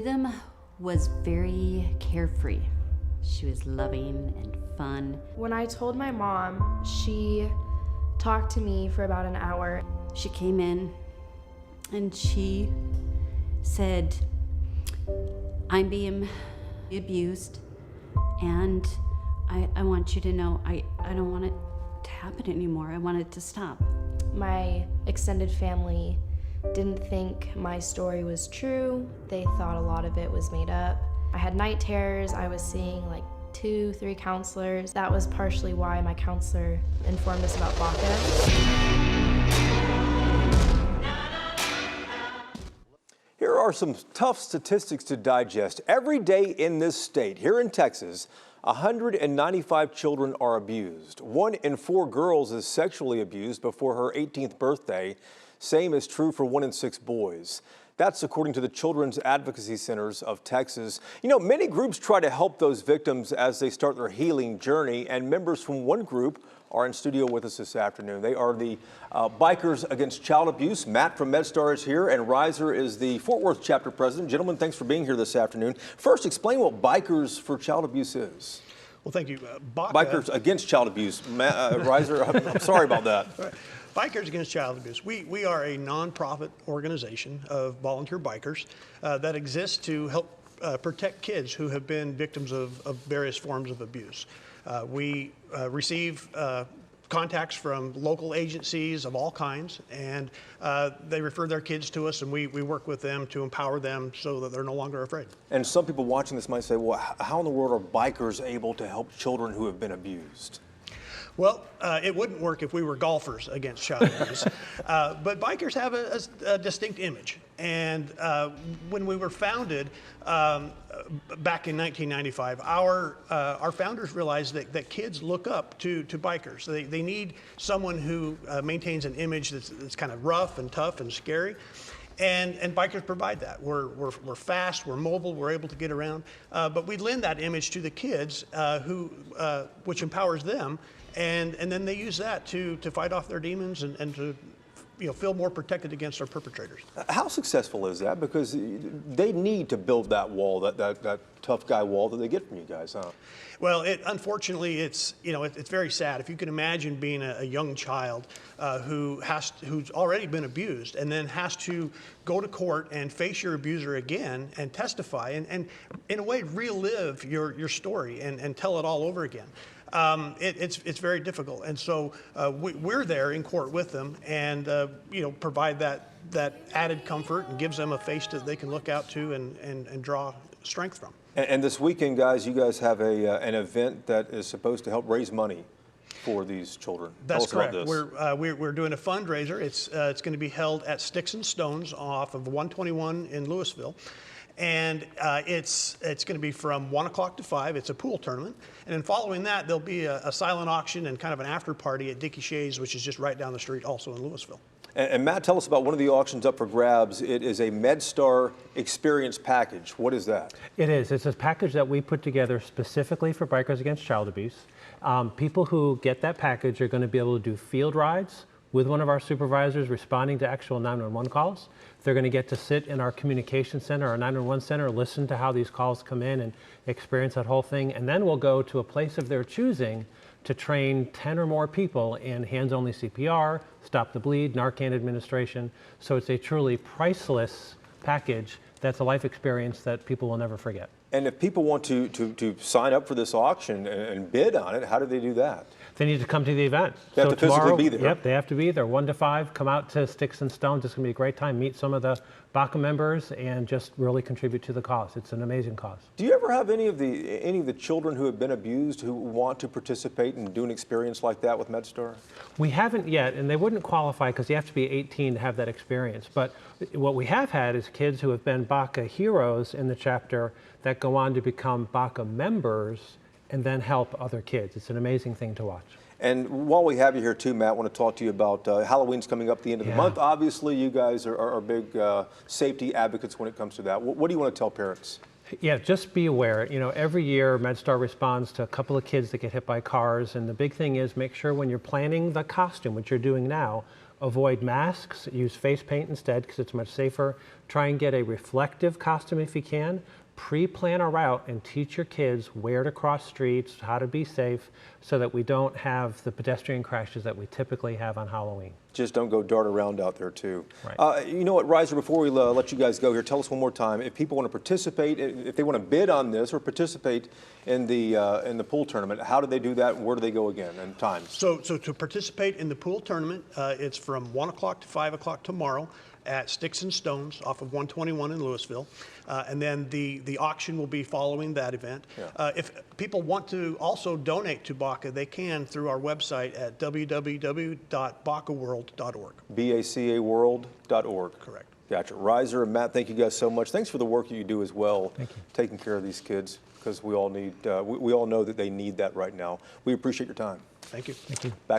Rhythm was very carefree. She was loving and fun. When I told my mom, she talked to me for about an hour. She came in and she said, "I'm being abused, and I want you to know I don't want it to happen anymore. I want it to stop." My extended family didn't think my story was true. They thought a lot of it was made up. I had night terrors. I was seeing like 2-3 counselors. That was partially why my counselor informed us about BACA. Here are some tough statistics to digest. Every day in this state, here in Texas, 195 children are abused. 1 in 4 girls is sexually abused before her 18th birthday. Same is true for 1 in 6 boys. That's according to the Children's Advocacy Centers of Texas. You know, many groups try to help those victims as they start their healing journey, and members from one group are in studio with us this afternoon. They are the Bikers Against Child Abuse. Matt from MedStar is here, and Reiser is the Fort Worth chapter president. Gentlemen, thanks for being here this afternoon. First, explain what Bikers for Child Abuse is. Well, thank you. Bikers Against Child Abuse. Reiser, I'm sorry about that. Right. Bikers Against Child Abuse. We are a nonprofit organization of volunteer bikers that exists to help protect kids who have been victims of various forms of abuse. We receive contacts from local agencies of all kinds, and they refer their kids to us, and we work with them to empower them so that they're no longer afraid. And some people watching this might say, well, how in the world are bikers able to help children who have been abused? Well, it wouldn't work if we were golfers against child abuse. But bikers have a distinct image. And when we were founded back in 1995, our founders realized that kids look up to bikers. They need someone who maintains an image that's kind of rough and tough and scary. And bikers provide that. We're fast, we're mobile, we're able to get around. But we lend that image to the kids, which empowers them. And then they use that to fight off their demons and to feel more protected against our perpetrators. How successful is that? Because they need to build that wall, that tough guy wall that they get from you guys, huh? Well, unfortunately, it's very sad. If you can imagine being a young child who's already been abused and then has to go to court and face your abuser again and testify and in a way relive your story and tell it all over again. It's very difficult, and so we're there in court with them, and provide that added comfort and gives them a face that they can look out to and draw strength from. And this weekend, guys, you guys have an event that is supposed to help raise money for these children. That's correct. This. We're doing a fundraiser. It's going to be held at Sticks and Stones off of 121 in Louisville. And it's going to be from 1 o'clock to 5. It's a pool tournament. And then following that, there'll be a silent auction and kind of an after party at Dickie Shays, which is just right down the street, also in Louisville. And Matt, tell us about one of the auctions up for grabs. It is a MedStar Experience package. What is that? It is. It's a package that we put together specifically for Bikers Against Child Abuse. People who get that package are going to be able to do field rides with one of our supervisors responding to actual 911 calls. They're going to get to sit in our communication center, our 911 center, listen to how these calls come in and experience that whole thing. And then we'll go to a place of their choosing to train 10 or more people in hands-only CPR, stop the bleed, Narcan administration. So it's a truly priceless package that's a life experience that people will never forget. And if people want to sign up for this auction and bid on it, how do they do that? They need to come to the event. They have to physically be there. Yep, they have to be there 1 to 5. Come out to Sticks and Stones. It's going to be a great time. Meet some of the BACA members and just really contribute to the cause. It's an amazing cause. Do you ever have any of the children who have been abused who want to participate and do an experience like that with MedStar? We haven't yet, and they wouldn't qualify because you have to be 18 to have that experience. But what we have had is kids who have been BACA heroes in the chapter that go on to become BACA members and then help other kids. It's an amazing thing to watch. And while we have you here too, Matt, I want to talk to you about Halloween's coming up at the end of the month. Obviously, you guys are big safety advocates when it comes to that. What do you want to tell parents? Yeah, just be aware. Every year MedStar responds to a couple of kids that get hit by cars, and the big thing is make sure when you're planning the costume, which you're doing now, avoid masks, use face paint instead because it's much safer. Try and get a reflective costume if you can. Pre-plan a route and teach your kids where to cross streets, how to be safe, so that we don't have the pedestrian crashes that we typically have on Halloween. Just don't go dart around out there too. Right. You know what, Riser, before we let you guys go here, tell us one more time, if people want to participate, if they want to bid on this or participate in the pool tournament, how do they do that and where do they go again and times? So to participate in the pool tournament, it's from 1 o'clock to 5 o'clock tomorrow at Sticks and Stones off of 121 in Louisville. And then the auction will be following that event. Yeah. If people want to also donate to BACA, they can through our website at www.bacaworld.org. BACAworld.org. Correct. Gotcha. Riser and Matt, thank you guys so much. Thanks for the work you do as well. Thank you. Taking care of these kids, because we all need, we all know that they need that right now. We appreciate your time. Thank you. Thank you. Back